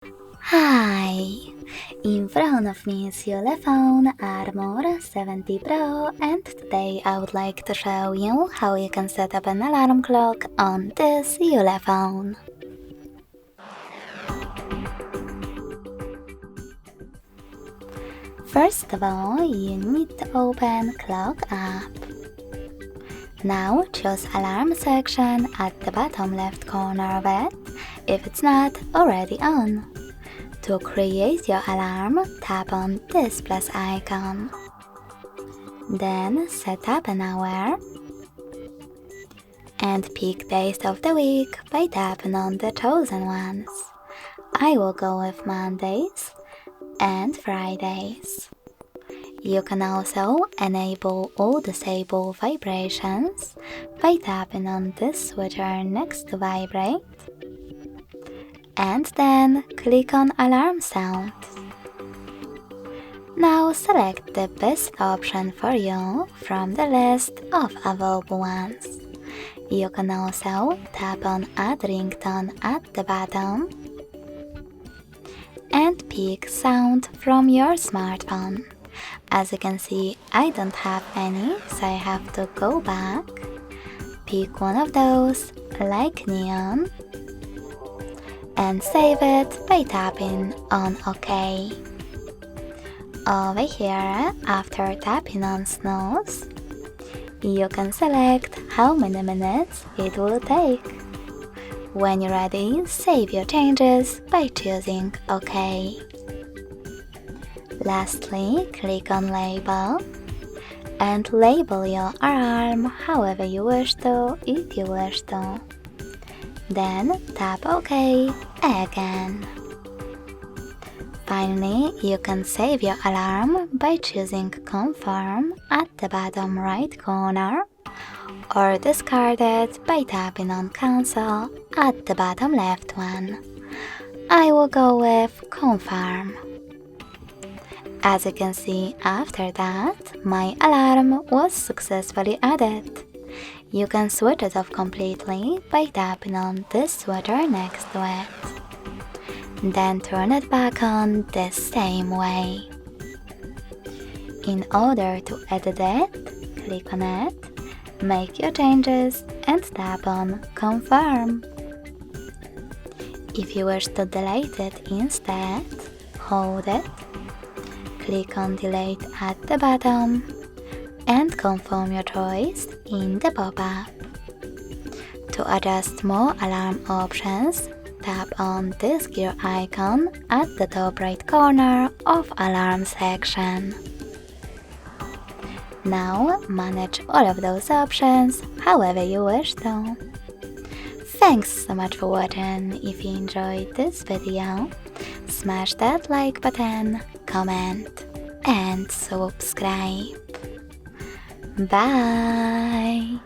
Hi! In front of me is ULEFONE Armor 70 Pro, and today I would like to show you how you can set up an alarm clock on this ULEFONE. First of all, you need to open Clock app. Now choose Alarm section at the bottom left corner of it if it's not already on. To create your alarm, tap on this plus icon. Then set up an hour and pick days of the week by tapping on the chosen ones. I will go with Mondays and Fridays. You can also enable or disable vibrations by tapping on this switcher next to vibrate, and then click on Alarm Sound. Now select the best option for you from the list of available ones. You can also tap on Add Ringtone at the bottom and pick sound from your smartphone. As you can see, I don't have any, so I have to go back, pick one of those, like neon, and save it by tapping on OK. Over here, after tapping on Snooze, you can select how many minutes it will take. When you're ready, save your changes by choosing OK. Lastly, click on Label and label your alarm however you wish to, if you wish to. Then tap OK again. Finally, you can save your alarm by choosing Confirm at the bottom right corner, or discard it by tapping on Cancel at the bottom left one. I will go with Confirm. As you can see, after that, my alarm was successfully added. You can switch it off completely by tapping on this switcher next to it. Then turn it back on the same way. In order to edit it, click on it, make your changes and tap on Confirm. If you wish to delete it instead, hold it, click on Delete at the bottom, and confirm your choice in the pop-up. To adjust more alarm options, tap on this gear icon at the top right corner of Alarm section. Now manage all of those options however you wish to. Thanks so much for watching. If you enjoyed this video, smash that like button, comment and subscribe. Bye!